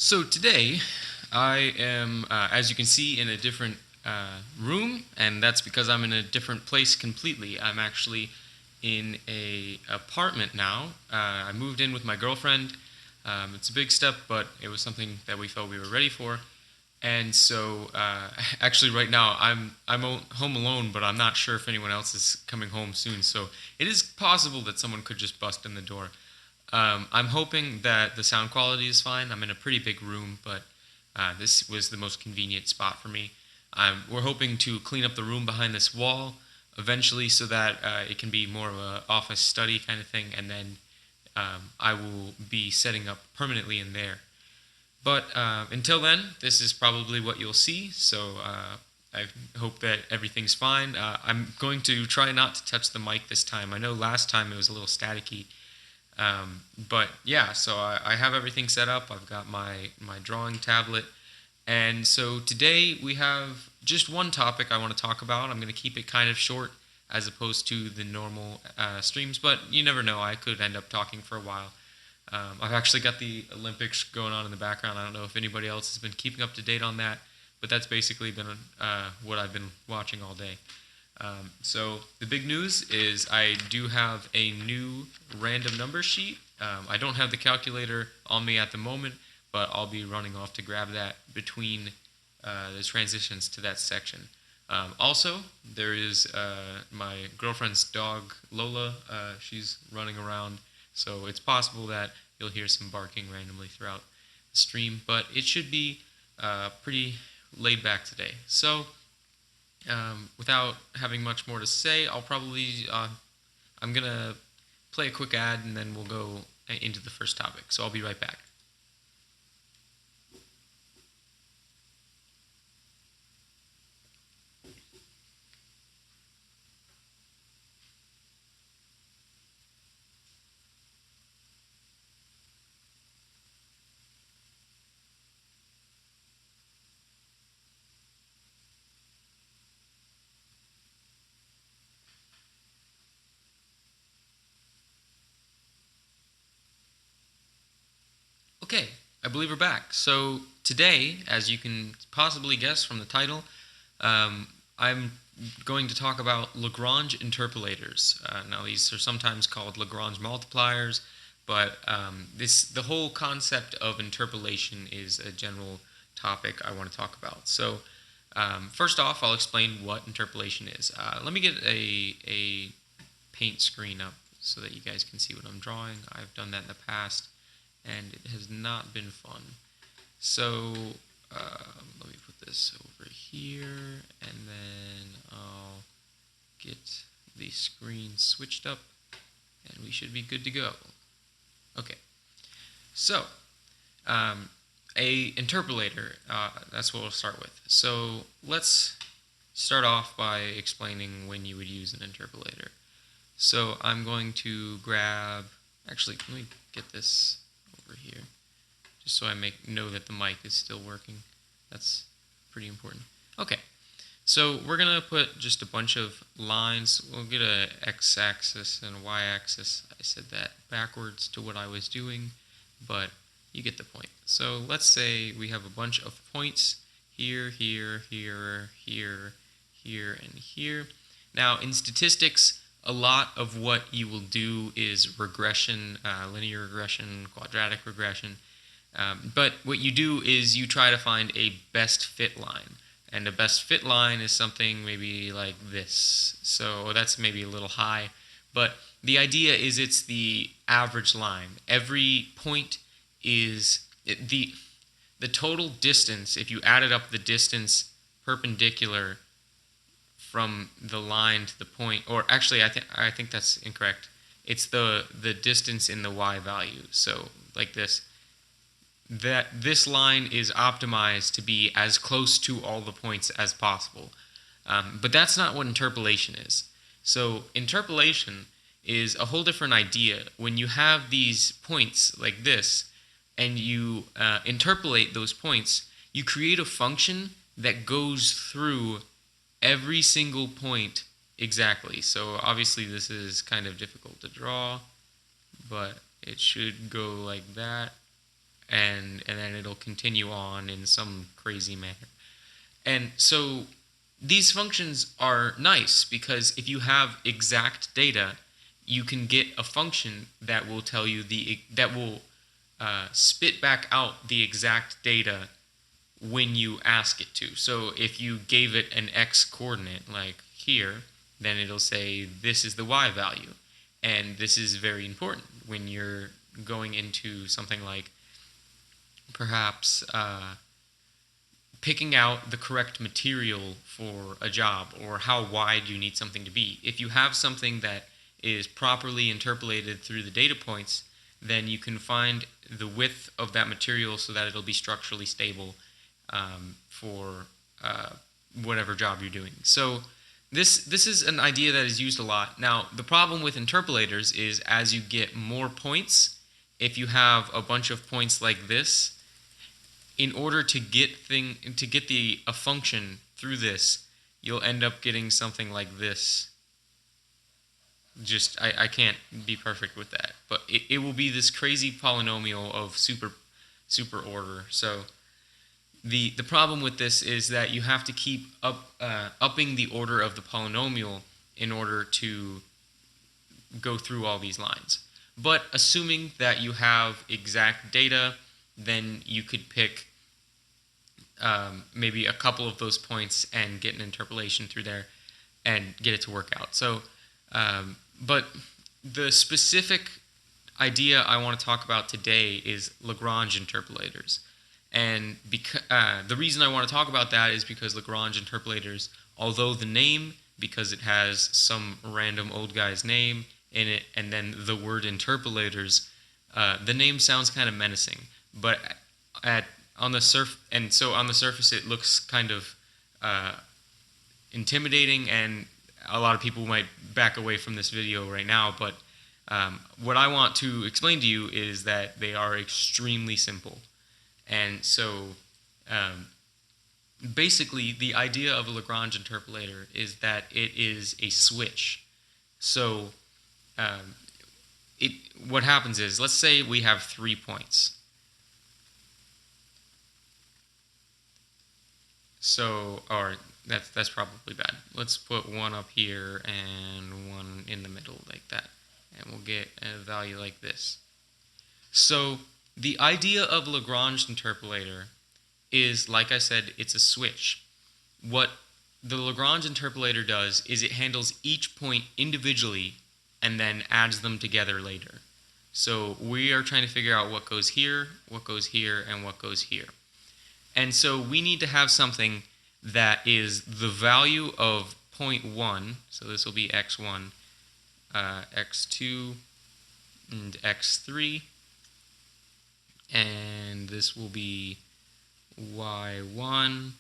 So today, I am, as you can see, in a different room, and that's because I'm in a different place completely. I'm actually in a apartment now. I moved in with my girlfriend. It's a big step, but it was something that we felt we were ready for. And so, actually, right now I'm home alone, but I'm not sure if anyone else is coming home soon. So it is possible that someone could just bust in the door. I'm hoping that the sound quality is fine. I'm in a pretty big room, but this was the most convenient spot for me. We're hoping to clean up the room behind this wall eventually so that it can be more of an office study kind of thing, and then I will be setting up permanently in there. But until then, this is probably what you'll see, so I hope that everything's fine. I'm going to try not to touch the mic this time. I know last time it was a little staticky. But yeah, so I have everything set up. I've got my drawing tablet. And so today we have just one topic I want to talk about. I'm going to keep it kind of short as opposed to the normal streams, but you never know. I could end up talking for a while. I've actually got the Olympics going on in the background. I don't know if anybody else has been keeping up to date on that, but that's basically been what I've been watching all day. So the big news is I do have a new random number sheet. I don't have the calculator on me at the moment, but I'll be running off to grab that between the transitions to that section. Also, there is my girlfriend's dog, Lola. She's running around, so it's possible that you'll hear some barking randomly throughout the stream, but it should be pretty laid back today. So, without having much more to say, I'm going to play a quick ad and then we'll go into the first topic. So I'll be right back. Okay, I believe we're back. So today, as you can possibly guess from the title, I'm going to talk about Lagrange Interpolators. Now, these are sometimes called Lagrange multipliers, but the whole concept of interpolation is a general topic I want to talk about. So first off, I'll explain what interpolation is. Let me get a paint screen up so that you guys can see what I'm drawing. I've done that in the past, and it has not been fun. So let me put this over here, and then I'll get the screen switched up, and we should be good to go. Okay, so a interpolator, that's what we'll start with. So let's start off by explaining when you would use an interpolator. So I'm going to grab, actually, let me get this over here, just so I know that the mic is still working. That's pretty important. Okay, so we're going to put just a bunch of lines. We'll get a x-axis and a y-axis. I said that backwards to what I was doing, but you get the point. So let's say we have a bunch of points here, here, here, here, here, and here. Now, in statistics, a lot of what you will do is regression, linear regression, quadratic regression. But what you do is you try to find a best fit line. And a best fit line is something maybe like this. So that's maybe a little high. But the idea is it's the average line. Every point is the total distance. If you added up the distance perpendicular from the line to the point, or actually I think that's incorrect. It's the distance in the y value. So like this, that this line is optimized to be as close to all the points as possible. But that's not what interpolation is. So interpolation is a whole different idea. When you have these points like this, and you interpolate those points, you create a function that goes through every single point exactly. So obviously this is kind of difficult to draw, but it should go like that. and then it'll continue on in some crazy manner. And so these functions are nice because if you have exact data, you can get a function that will tell you that will spit back out the exact data when you ask it to. So if you gave it an x coordinate like here, then it'll say this is the y value. And this is very important when you're going into something like perhaps picking out the correct material for a job, or how wide you need something to be. If you have something that is properly interpolated through the data points, then you can find the width of that material so that it'll be structurally stable for whatever job you're doing. So this is an idea that is used a lot. Now, the problem with interpolators is as you get more points, if you have a bunch of points like this, in order to get a function through this, you'll end up getting something like this. Just I can't be perfect with that, but it will be this crazy polynomial of super order. So the problem with this is that you have to keep upping the order of the polynomial in order to go through all these lines. But assuming that you have exact data, then you could pick maybe a couple of those points and get an interpolation through there and get it to work out. So, but the specific idea I want to talk about today is Lagrange interpolators. And the reason I want to talk about that is because Lagrange interpolators, although the name, because it has some random old guy's name in it, and then the word interpolators, the name sounds kind of menacing. But on the surface it looks kind of intimidating, and a lot of people might back away from this video right now. But what I want to explain to you is that they are extremely simple. And so basically the idea of a Lagrange interpolator is that it is a switch. So what happens is, let's say we have 3 points. So, or that's probably bad. Let's put one up here and one in the middle like that. And we'll get a value like this. So the idea of Lagrange interpolator is, like I said, it's a switch. What the Lagrange interpolator does is it handles each point individually and then adds them together later. So we are trying to figure out what goes here, and what goes here. And so we need to have something that is the value of point 1, so this will be x1, x2, and x3, and this will be y1,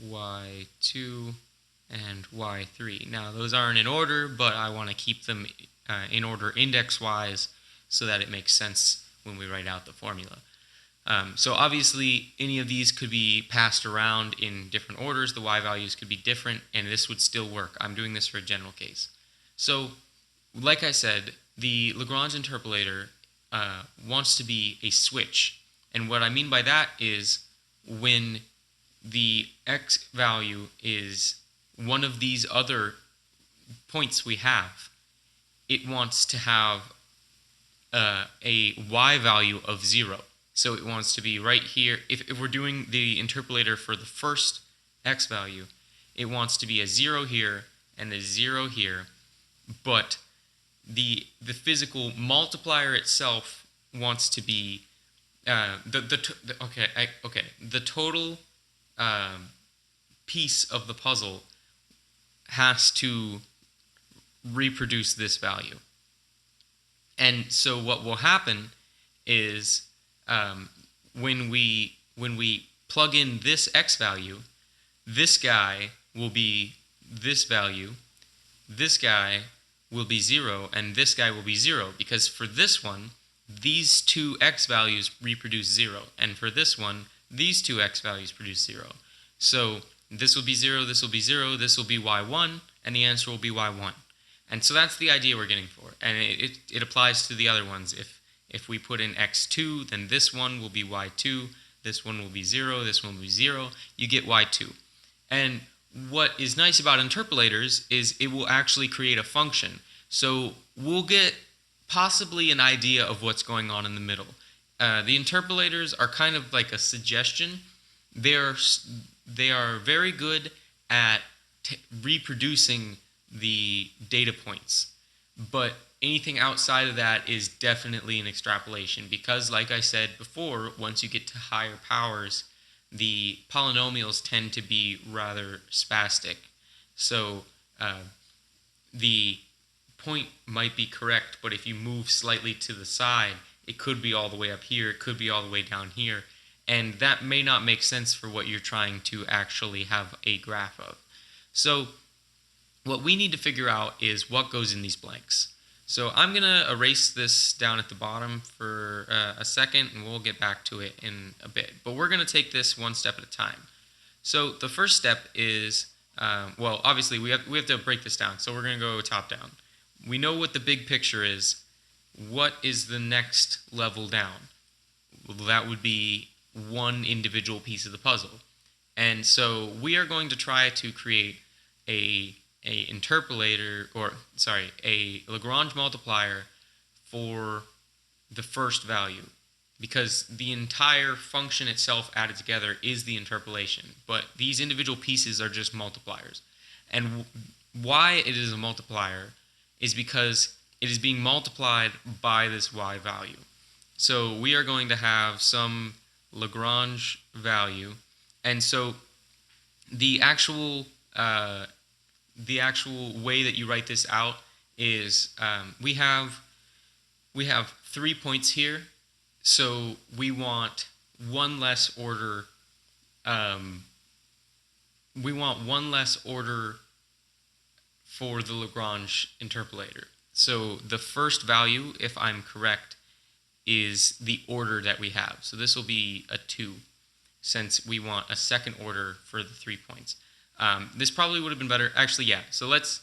y2, and y3. Now those aren't in order, but I want to keep them in order index-wise so that it makes sense when we write out the formula. So obviously any of these could be passed around in different orders. The y values could be different, and this would still work. I'm doing this for a general case. So like I said, the Lagrange interpolator wants to be a switch. And what I mean by that is when the x value is one of these other points we have, it wants to have a y value of 0. So it wants to be right here. If we're doing the interpolator for the first x value, it wants to be a 0 here and a 0 here, but the physical multiplier itself wants to be the total piece of the puzzle has to reproduce this value. And so what will happen is when we plug in this x value, this guy will be this value, this guy will be 0, and this guy will be 0, because for this one, these two x values reproduce 0, and for this one, these two x values produce 0. So this will be 0, this will be 0, this will be y1, and the answer will be y1. And so that's the idea we're getting for, and it applies to the other ones. if we put in x2, then this one will be y2, this one will be 0, this one will be 0. You get y2. And what is nice about interpolators is it will actually create a function. So we'll get possibly an idea of what's going on in the middle. The interpolators are kind of like a suggestion. They are very good at reproducing the data points, but anything outside of that is definitely an extrapolation, because like I said before, once you get to higher powers, the polynomials tend to be rather spastic. So the point might be correct, but if you move slightly to the side, it could be all the way up here, it could be all the way down here, and that may not make sense for what you're trying to actually have a graph of. So what we need to figure out is what goes in these blanks. So I'm going to erase this down at the bottom for a second, and we'll get back to it in a bit. But we're going to take this one step at a time. So the first step is, well, obviously we have to break this down. So we're going to go top down. We know what the big picture is. What is the next level down? Well, that would be one individual piece of the puzzle. And so we are going to try to create a Lagrange multiplier for the first value, because the entire function itself added together is the interpolation, but these individual pieces are just multipliers. And why it is a multiplier is because it is being multiplied by this y value. So we are going to have some Lagrange value, and so the actual way that you write this out is we have 3 points here, so we want one less order. We want one less order for the Lagrange interpolator. So the first value, if I'm correct, is the order that we have. So this will be a 2, since we want a second order for the 3 points. This probably would have been better. Actually, yeah. So let's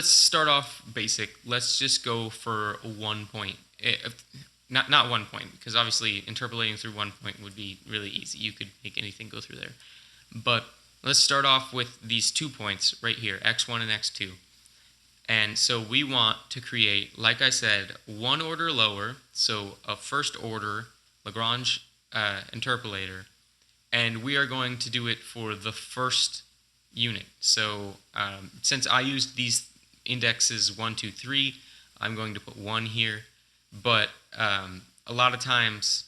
start off basic. Let's just go for 1 point. Not 1 point, because obviously interpolating through 1 point would be really easy. You could make anything go through there. But let's start off with these 2 points right here, x1 and x2. And so we want to create, like I said, one order lower, so a first order Lagrange interpolator, and we are going to do it for the first unit. So since I used these indexes 1, 2, 3, I'm going to put 1 here, but a lot of times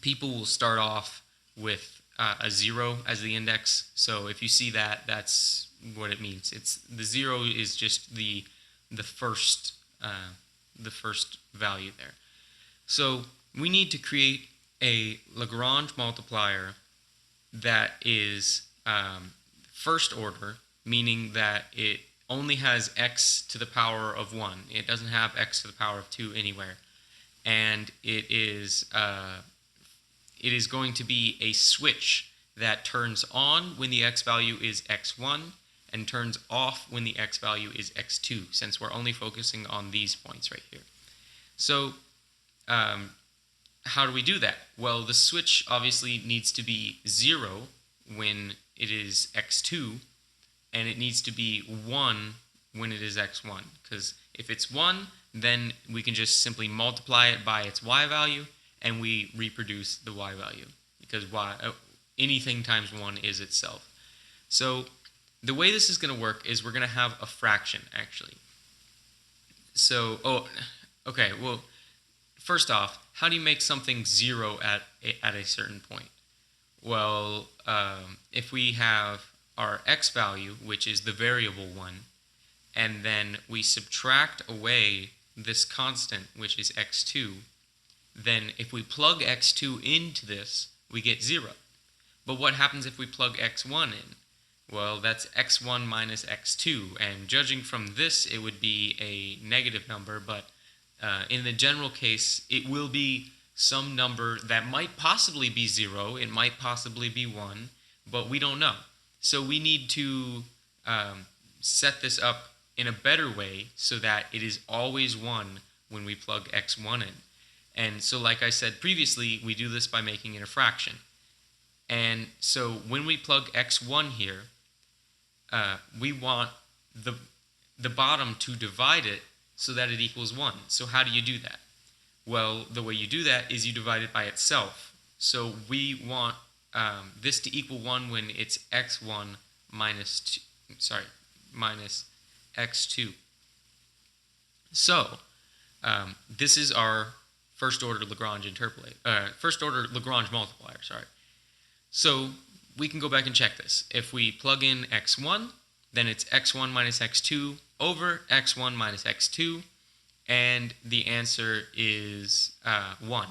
people will start off with a 0 as the index. So if you see that, that's what it means. It's the 0 is just the first value there. So we need to create a Lagrange multiplier that is first order, meaning that it only has x to the power of 1. It doesn't have x to the power of 2 anywhere, and it is going to be a switch that turns on when the x value is x1 and turns off when the x value is x2, since we're only focusing on these points right here. So how do we do that? Well, the switch obviously needs to be 0 when it is x2, and it needs to be 1 when it is x1, because if it's 1, then we can just simply multiply it by its y value, and we reproduce the y value, because anything times 1 is itself. So the way this is going to work is we're going to have a fraction, actually. So, okay, well, first off, how do you make something 0 at a certain point? Well, if we have our x value, which is the variable 1, and then we subtract away this constant, which is x2, then if we plug x2 into this, we get 0. But what happens if we plug x1 in? Well, that's x1 minus x2, and judging from this, it would be a negative number, but in the general case, it will be some number that might possibly be 0, it might possibly be 1, but we don't know. So we need to set this up in a better way so that it is always 1 when we plug x1 in. And so like I said previously, we do this by making it a fraction. And so when we plug x1 here, we want the bottom to divide it so that it equals 1. So how do you do that? Well, the way you do that is you divide it by itself. So we want this to equal 1 when it's x1 minus x2. So this is our first order Lagrange multiplier. So we can go back and check this. If we plug in x1, then it's x1 minus x2 over x1 minus x2, and the answer is 1.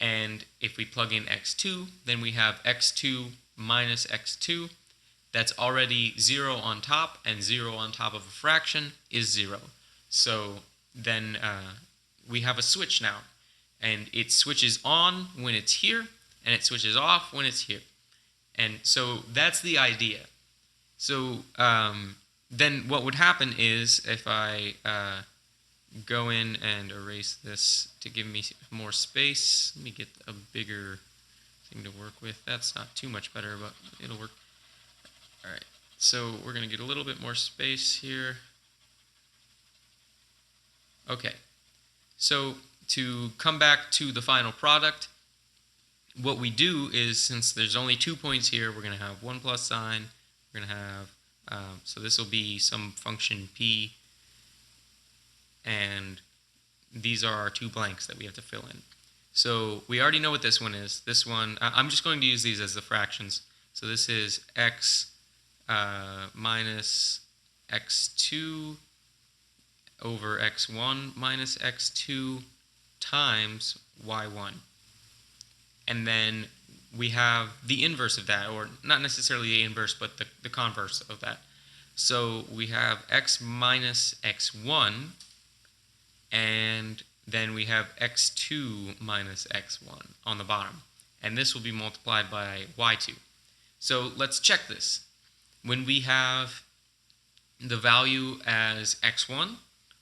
And if we plug in x2, then we have x2 minus x2. That's already 0 on top, and 0 on top of a fraction is 0. So then we have a switch now, and it switches on when it's here, and it switches off when it's here. And so that's the idea. So then what would happen is if I go in and erase this to give me more space, let me get a bigger thing to work with. That's not too much better, but it'll work. All right, so we're going to get a little bit more space here. Okay, so to come back to the final product, what we do is, since there's only 2 points here, we're going to have 1 plus sign. We're going to have, so this will be some function p, and these are our 2 blanks that we have to fill in. So we already know what this one is. This one, I'm just going to use these as the fractions. So this is x minus x2 over x1 minus x2 times y1. And then we have the inverse of that, or not necessarily the inverse, but the converse of that. So we have x minus x1, and then we have x2 minus x1 on the bottom. And this will be multiplied by y2. So let's check this. When we have the value as x1,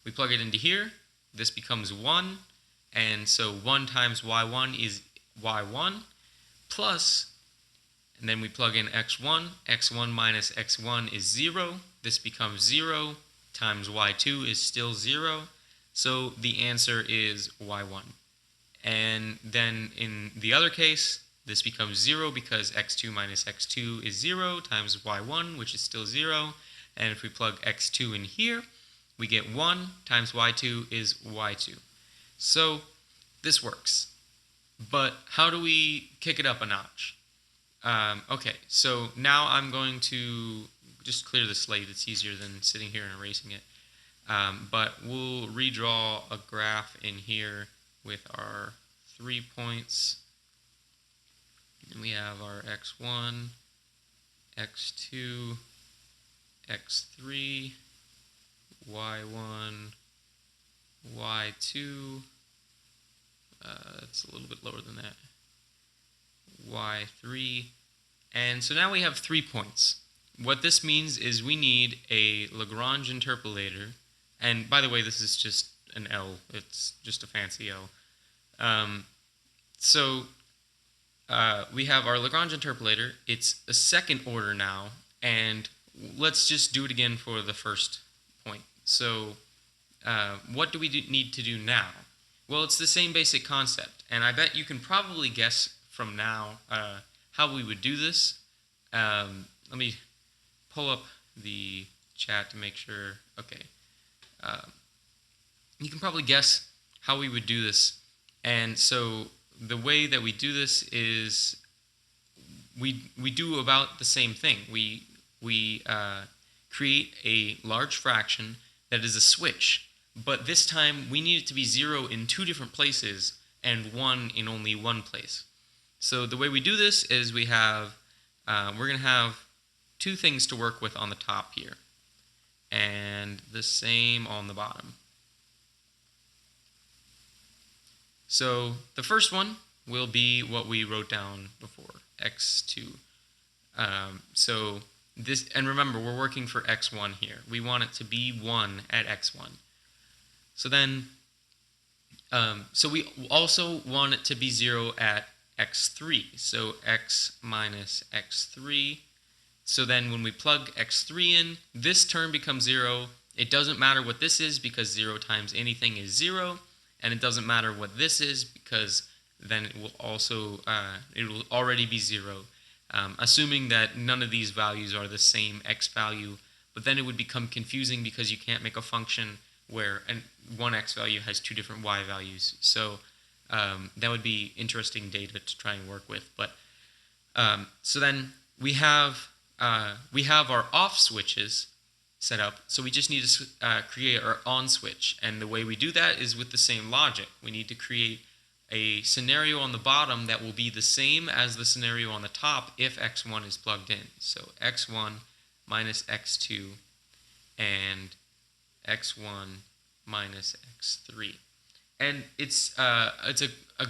we plug it into here. This becomes 1. And so 1 times y1 is y1 plus, and then we plug in x1. x1 minus x1 is 0. This becomes 0 times y2 is still 0. So the answer is y1. And then in the other case, this becomes 0 because x2 minus x2 is 0 times y1, which is still 0. And if we plug x2 in here, we get 1 times y2 is y2. So this works. But how do we kick it up a notch? Okay, so now I'm going to just clear the slate. It's easier than sitting here and erasing it. But we'll redraw a graph in here with our 3 points. And we have our x1, x2, x3, y1, y2. That's a little bit lower than that. y3. And so now we have 3 points. What this means is we need a Lagrange interpolator. And by the way, this is just an L. It's just a fancy L. We have our Lagrange interpolator. It's a second order now. And let's just do it again for the first point. So what do we need to do now? Well, it's the same basic concept, and I bet you can probably guess from now how we would do this. Let me pull up the chat to make sure. Okay. You can probably guess how we would do this. And so the way that we do this is we do about the same thing. We create a large fraction that is a switch. But this time, we need it to be 0 in 2 different places and 1 in only 1 place. So the way we do this is we have, we're going to have 2 things to work with on the top here, and the same on the bottom. So the first one will be what we wrote down before, x2. So this, and remember, we're working for x1 here. We want it to be 1 at x1. So then So we also want it to be 0 at x3. So x minus x3. So then when we plug x3 in, this term becomes 0. It doesn't matter what this is because 0 times anything is 0. And it doesn't matter what this is because then it will also it will already be 0. Assuming that none of these values are the same x value, but then it would become confusing because you can't make a function where one x value has two different y values. So that would be interesting data to try and work with. But so then we have our off switches set up, so we just need to create our on switch. And the way we do that is with the same logic. We need to create a scenario on the bottom that will be the same as the scenario on the top if x1 is plugged in. So x1 minus x2 and x1 minus x3. And it's a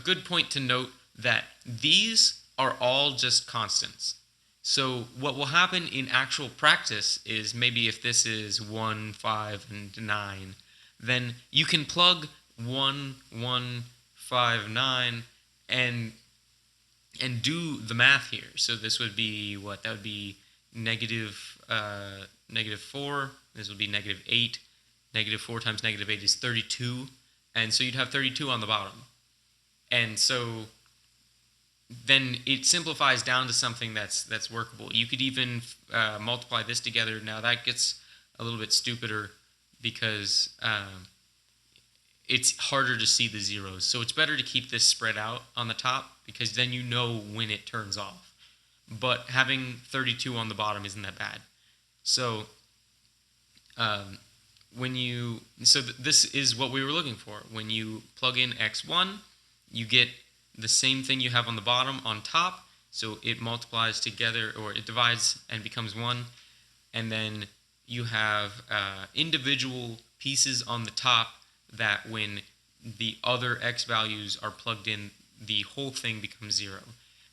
good point to note that these are all just constants. So what will happen in actual practice is maybe if this is 1, 5, and 9, then you can plug 1, 1, 5, 9, and do the math here. So this would be what? That would be negative 4. This would be negative 8. Negative 4 times negative 8 is 32. And so you'd have 32 on the bottom. And so then it simplifies down to something that's workable. You could even multiply this together. Now that gets a little bit stupider because it's harder to see the zeros. So it's better to keep this spread out on the top because then you know when it turns off. But having 32 on the bottom isn't that bad. So this is what we were looking for. When you plug in x1, you get the same thing you have on the bottom on top, so it multiplies together, or it divides and becomes 1, and then you have individual pieces on the top that when the other x values are plugged in, the whole thing becomes 0.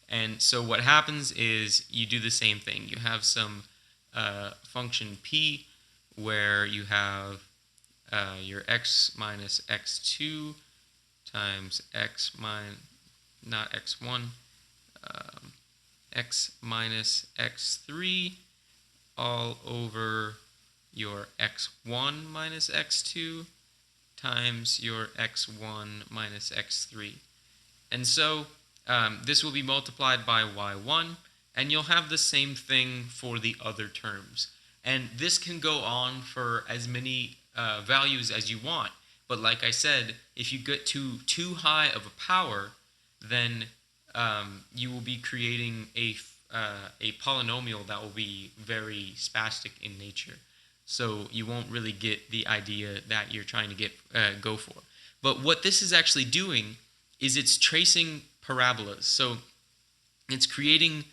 And so what happens is you do the same thing. You have some function p where you have your x minus x2 times x minus, not x1, x minus x3 all over your x1 minus x2 times your x1 minus x3. And so this will be multiplied by y1, and you'll have the same thing for the other terms. And this can go on for as many values as you want. But like I said, if you get to too high of a power, then you will be creating a polynomial that will be very spastic in nature. So you won't really get the idea that you're trying to go for. But what this is actually doing is it's tracing parabolas. So it's creating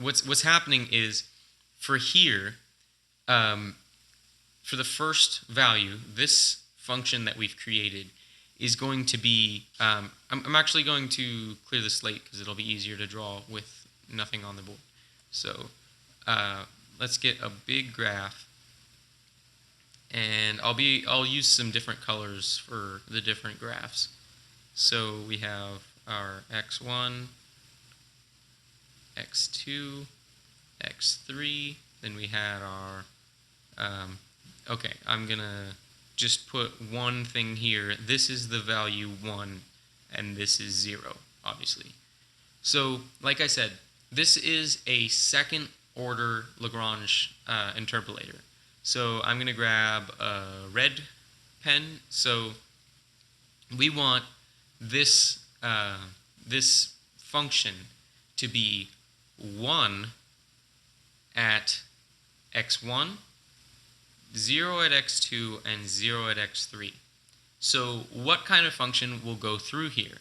what's happening is for here, for the first value, this function that we've created is going to be, I'm actually going to clear the slate because it'll be easier to draw with nothing on the board. So let's get a big graph, and I'll use some different colors for the different graphs. So we have our x1, x2, x3, then we had our, okay, I'm gonna just put one thing here. This is the value 1, and this is 0, obviously. So, like I said, this is a second order Lagrange interpolator. So I'm going to grab a red pen. So we want this, this function to be 1 at x1, 0 at x2, and 0 at x3. So what kind of function will go through here?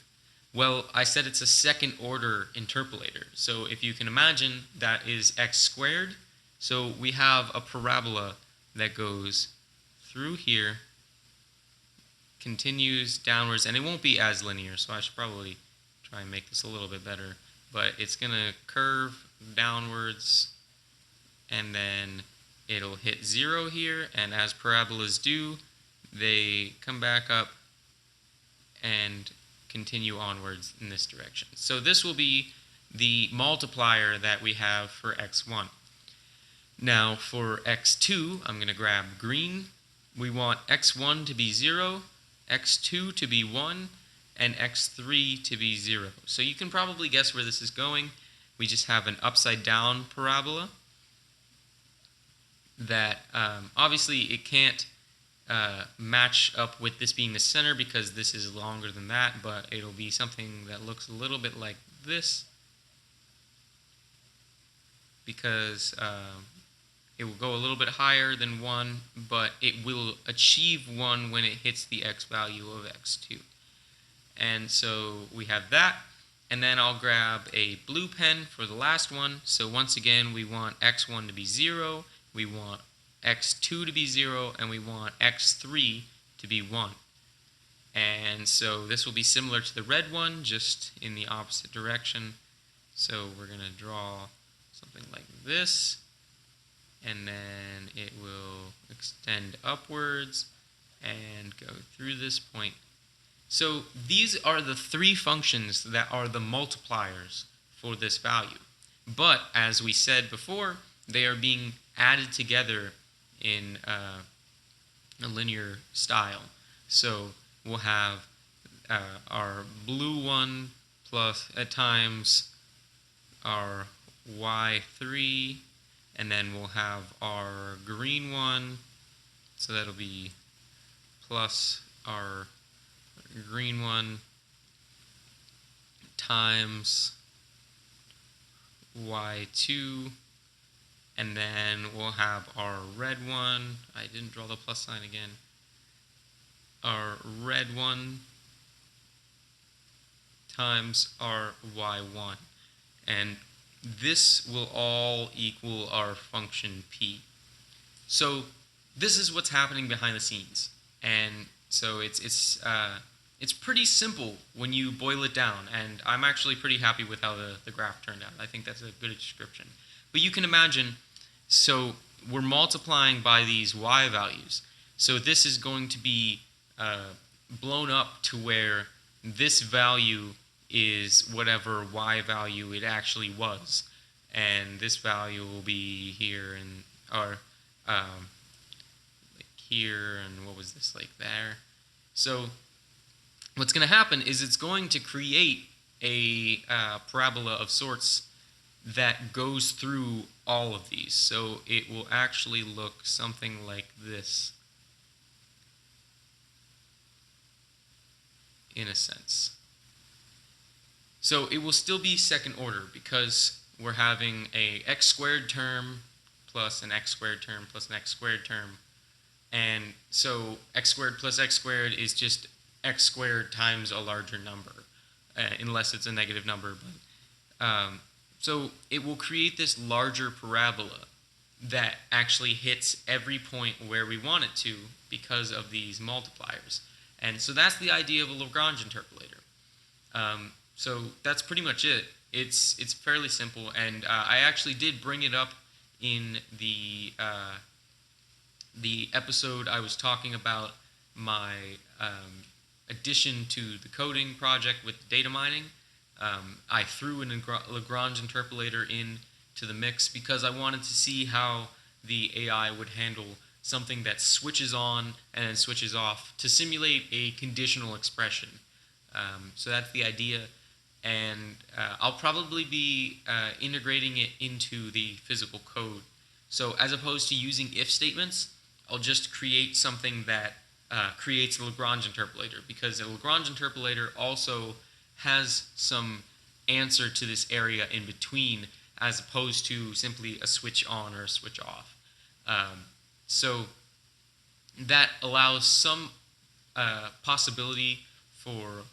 Well, I said it's a second order interpolator. So if you can imagine, that is x squared. So we have a parabola that goes through here, continues downwards, and it won't be as linear, so I should probably try and make this a little bit better. But it's going to curve downwards, and then it'll hit 0 here, and as parabolas do, they come back up and continue onwards in this direction. So this will be the multiplier that we have for x1. Now for x2, I'm going to grab green. We want x1 to be 0, x2 to be 1, and x3 to be 0. So you can probably guess where this is going. We just have an upside down parabola that obviously it can't match up with this being the center because this is longer than that, but it'll be something that looks a little bit like this, because it will go a little bit higher than 1, but it will achieve 1 when it hits the x value of x2. And so we have that, and then I'll grab a blue pen for the last one. So once again, we want x1 to be 0, we want x2 to be 0, and we want x3 to be 1. And so this will be similar to the red one, just in the opposite direction. So we're going to draw something like this, and then it will extend upwards and go through this point. So these are the 3 functions that are the multipliers for this value. But as we said before, they are being added together in a linear style. So we'll have our blue one plus times our y3, and then we'll have our green one, so that'll be plus our green one times y2, and then we'll have our red one. I didn't draw the plus sign again. Our red one times our y1. And this will all equal our function p. So this is what's happening behind the scenes. And so it's pretty simple when you boil it down. And I'm actually pretty happy with how the graph turned out. I think that's a good description. But you can imagine, so we're multiplying by these y values. So this is going to be blown up to where this value is whatever y value it actually was, and this value will be here and like here, and what was this, like there. So what's going to happen is it's going to create a parabola of sorts that goes through all of these. So it will actually look something like this, in a sense. So it will still be second order because we're having a x squared term plus an x squared term plus an x squared term. And so x squared plus x squared is just x squared times a larger number, unless it's a negative number. But so it will create this larger parabola that actually hits every point where we want it to because of these multipliers. And so that's the idea of a Lagrange interpolator. So that's pretty much it. It's fairly simple, and I actually did bring it up in the episode I was talking about my addition to the coding project with data mining. I threw a Lagrange interpolator into the mix because I wanted to see how the AI would handle something that switches on and then switches off to simulate a conditional expression. So that's the idea. And I'll probably be integrating it into the physical code. So as opposed to using if statements, I'll just create something that creates a Lagrange interpolator, because a Lagrange interpolator also has some answer to this area in between, as opposed to simply a switch on or a switch off. So that allows some possibility for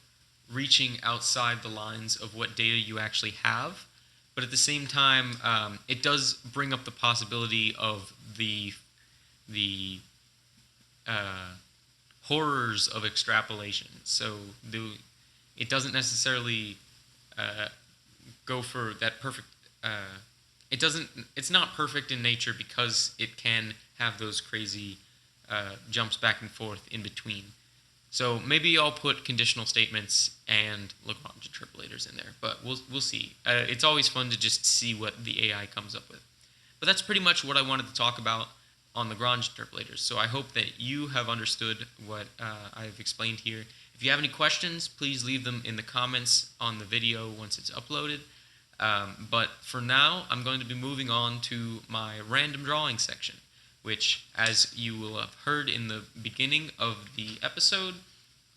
reaching outside the lines of what data you actually have, but at the same time, it does bring up the possibility of the horrors of extrapolation. So it doesn't necessarily go for that perfect. It's not perfect in nature because it can have those crazy jumps back and forth in between. So maybe I'll put conditional statements and Lagrange interpolators in there, but we'll see. It's always fun to just see what the AI comes up with. But that's pretty much what I wanted to talk about on Lagrange interpolators. So I hope that you have understood what I've explained here. If you have any questions, please leave them in the comments on the video once it's uploaded. But for now, I'm going to be moving on to my random drawing section, which, as you will have heard in the beginning of the episode,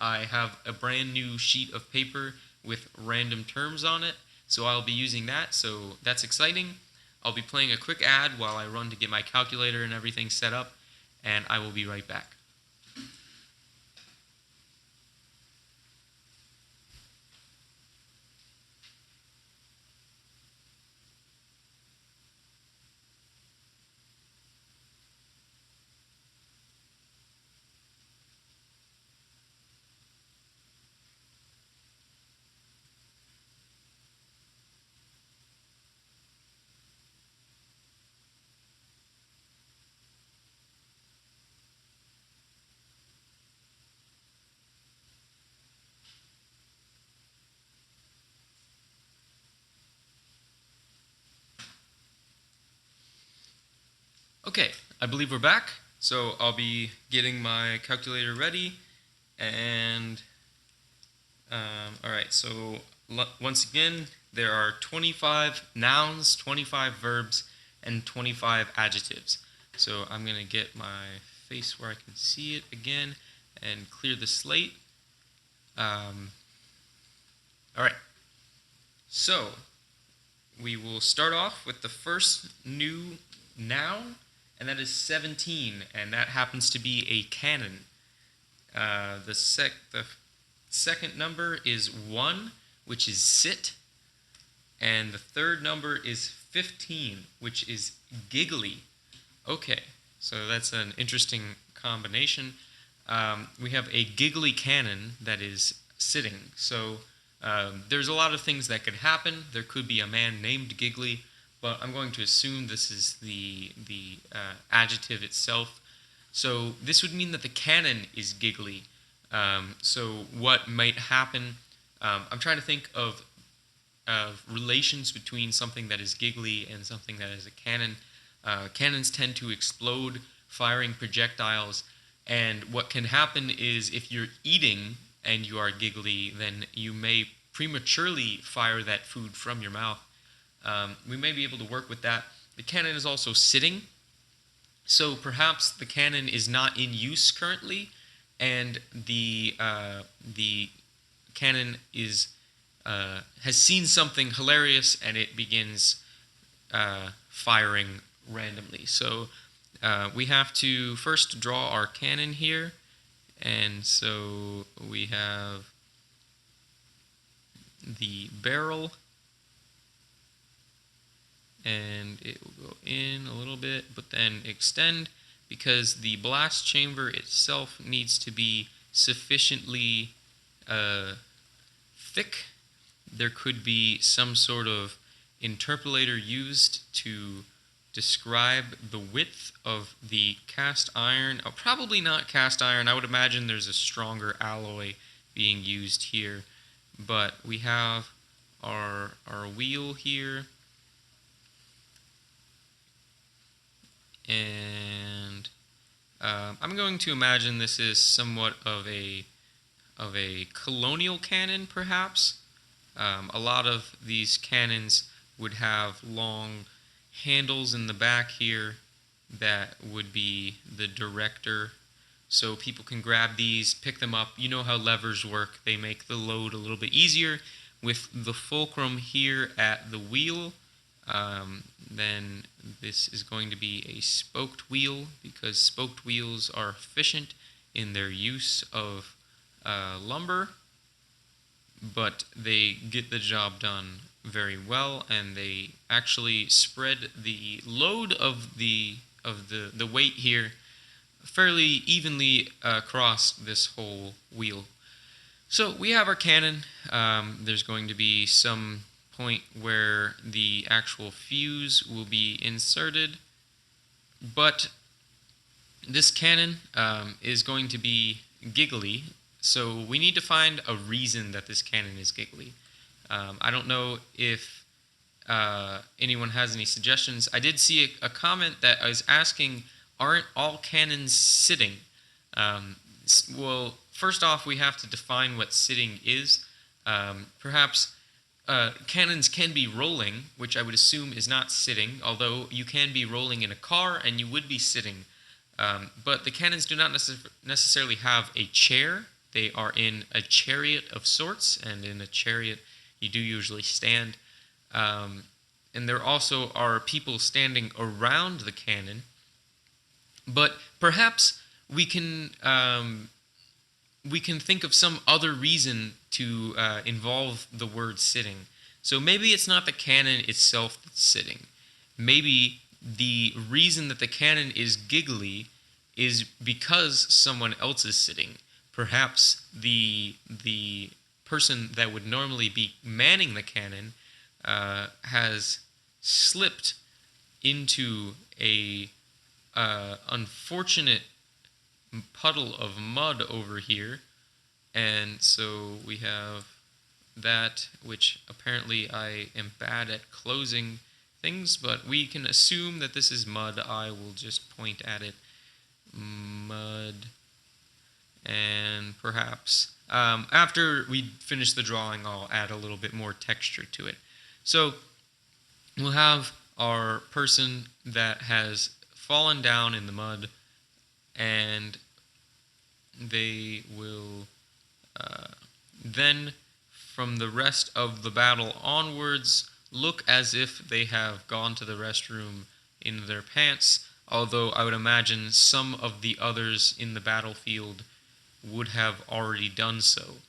I have a brand new sheet of paper with random terms on it, so I'll be using that, so that's exciting. I'll be playing a quick ad while I run to get my calculator and everything set up, and I will be right back. Okay, I believe we're back, so I'll be getting my calculator ready, and alright, so once again, there are 25 nouns, 25 verbs, and 25 adjectives. So I'm going to get my face where I can see it again and clear the slate. Alright, so we will start off with the first new noun, and that is 17, and that happens to be a canon. The second number is 1, which is sit, and the third number is 15, which is giggly. Okay, so that's an interesting combination. We have a giggly canon that is sitting. So there's a lot of things that could happen. There could be a man named Giggly, but I'm going to assume this is the adjective itself. So this would mean that the canon is giggly. So what might happen, I'm trying to think of relations between something that is giggly and something that is a cannon. Cannons tend to explode, firing projectiles, and what can happen is if you're eating and you are giggly, then you may prematurely fire that food from your mouth. We may be able to work with that. The cannon is also sitting, so perhaps the cannon is not in use currently, and the cannon is has seen something hilarious, and it begins firing randomly. So we have to first draw our cannon here, and so we have the barrel, and it will go in a little bit, but then extend, because the blast chamber itself needs to be sufficiently thick. There could be some sort of interpolator used to describe the width of the cast iron. Oh, probably not cast iron. I would imagine there's a stronger alloy being used here. But we have our wheel here. And I'm going to imagine this is somewhat of a colonial cannon, perhaps. A lot of these cannons would have long handles in the back here that would be the director, so people can grab these, pick them up. You know how levers work. They make the load a little bit easier. With the fulcrum here at the wheel, then this is going to be a spoked wheel, because spoked wheels are efficient in their use of lumber, but they get the job done very well, and they actually spread the load of the weight here fairly evenly across this whole wheel. So we have our cannon. There's going to be some point where the actual fuse will be inserted, but this cannon is going to be giggly, So we need to find a reason that this cannon is giggly. I don't know if anyone has any suggestions. I did see a comment that I was asking, aren't all cannons sitting? Well, first off, we have to define what sitting is. Perhaps cannons can be rolling, which I would assume is not sitting, although you can be rolling in a car and you would be sitting. But the cannons do not necessarily have a chair. They are in a chariot of sorts, and in a chariot you do usually stand. And there also are people standing around the cannon. But perhaps we can think of some other reason to involve the word sitting. So maybe it's not the cannon itself that's sitting. Maybe the reason that the cannon is giggly is because someone else is sitting. Perhaps the person that would normally be manning the cannon has slipped into a unfortunate puddle of mud over here, and so we have that, which apparently I am bad at closing things, but we can assume that this is mud. I will just point at it. Mud. And perhaps after we finish the drawing, I'll add a little bit more texture to it. So we'll have our person that has fallen down in the mud, and they will then, from the rest of the battle onwards, look as if they have gone to the restroom in their pants, although I would imagine some of the others in the battlefield would have already done so.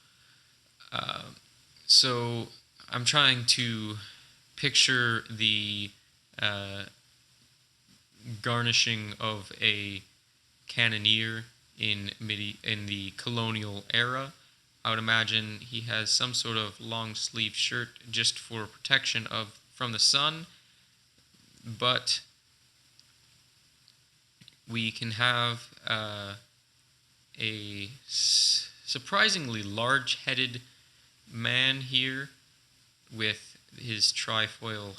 So I'm trying to picture the garnishing of a cannoneer in the colonial era. I would imagine he has some sort of long sleeve shirt just for protection from the sun, but we can have a surprisingly large-headed man here with his trifold.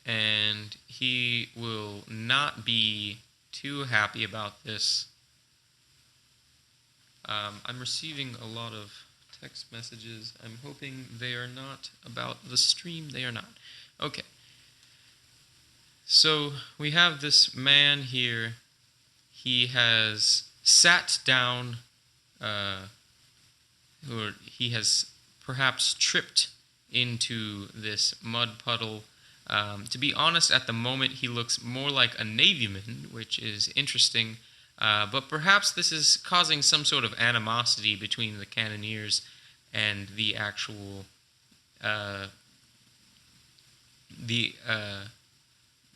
And he will not be too happy about this. I'm receiving a lot of text messages. I'm hoping they are not about the stream. They are not. Okay. So we have this man here. He has sat down, or he has perhaps tripped into this mud puddle. To be honest, at the moment he looks more like a navyman, which is interesting, but perhaps this is causing some sort of animosity between the cannoneers and the actual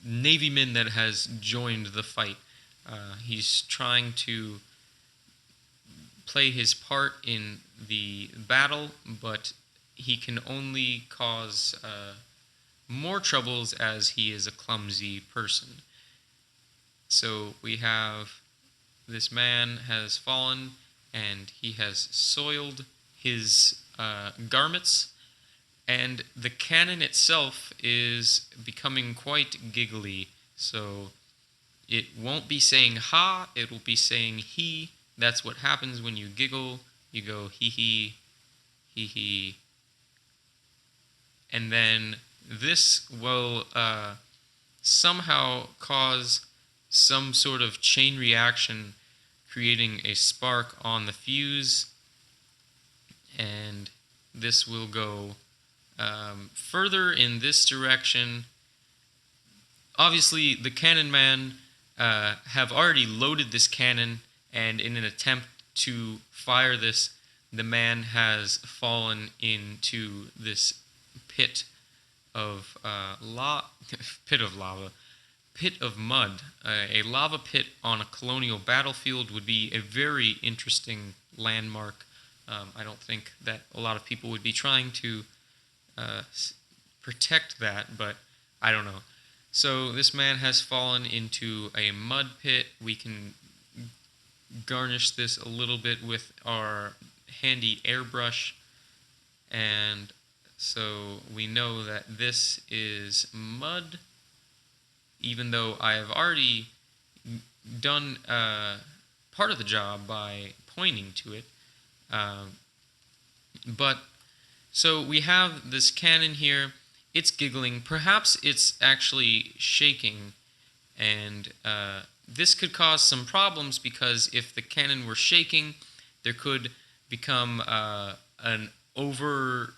navyman that has joined the fight. He's trying to play his part in the battle, but he can only cause more troubles as he is a clumsy person. So we have this man has fallen and he has soiled his garments, and the cannon itself is becoming quite giggly. So it won't be saying ha, it will be saying he. That's what happens when you giggle. You go hee hee, hee hee. And then this will somehow cause some sort of chain reaction, creating a spark on the fuse, and this will go further in this direction. Obviously, the cannon man have already loaded this cannon, and in an attempt to fire this, the man has fallen into this pit of pit of mud. A lava pit on a colonial battlefield would be a very interesting landmark. I don't think that a lot of people would be trying to protect that, but I don't know. So this man has fallen into a mud pit. We can garnish this a little bit with our handy airbrush, and so we know that this is mud, even though I have already done part of the job by pointing to it. But so we have this cannon here. It's giggling. Perhaps it's actually shaking, and this could cause some problems, because if the cannon were shaking, there could become an over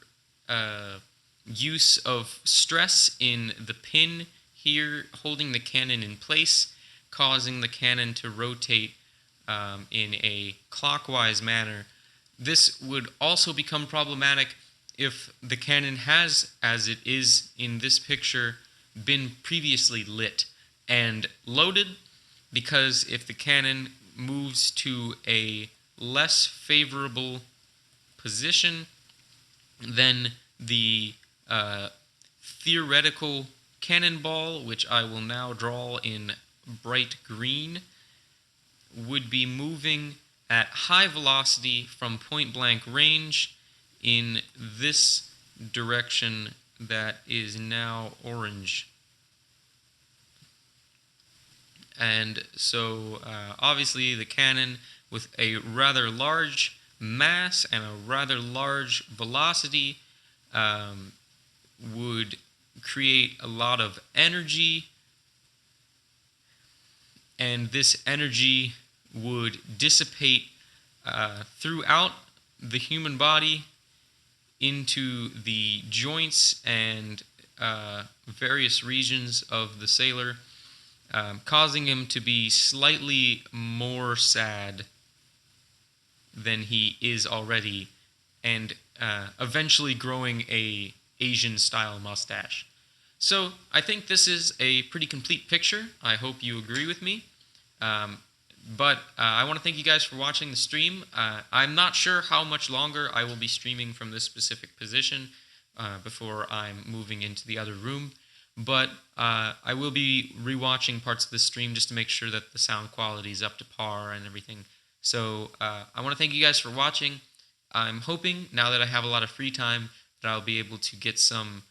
use of stress in the pin here holding the cannon in place, causing the cannon to rotate in a clockwise manner. This would also become problematic if the cannon has, as it is in this picture, been previously lit and loaded, because if the cannon moves to a less favorable position, then the theoretical cannonball, which I will now draw in bright green, would be moving at high velocity from point blank range in this direction that is now orange. And so obviously the cannon, with a rather large mass and a rather large velocity, would create a lot of energy, and this energy would dissipate throughout the human body into the joints and various regions of the sailor, causing him to be slightly more sad than he is already, and eventually growing a Asian-style mustache. So I think this is a pretty complete picture. I hope you agree with me. But I want to thank you guys for watching the stream. I'm not sure how much longer I will be streaming from this specific position before I'm moving into the other room. But I will be rewatching parts of the stream just to make sure that the sound quality is up to par and everything. So I want to thank you guys for watching. I'm hoping, now that I have a lot of free time, that I'll be able to get some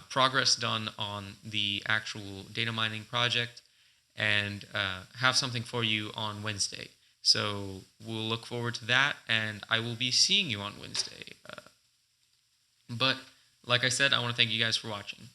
progress done on the actual data mining project, and have something for you on Wednesday. So we'll look forward to that, and I will be seeing you on Wednesday. But like I said, I want to thank you guys for watching.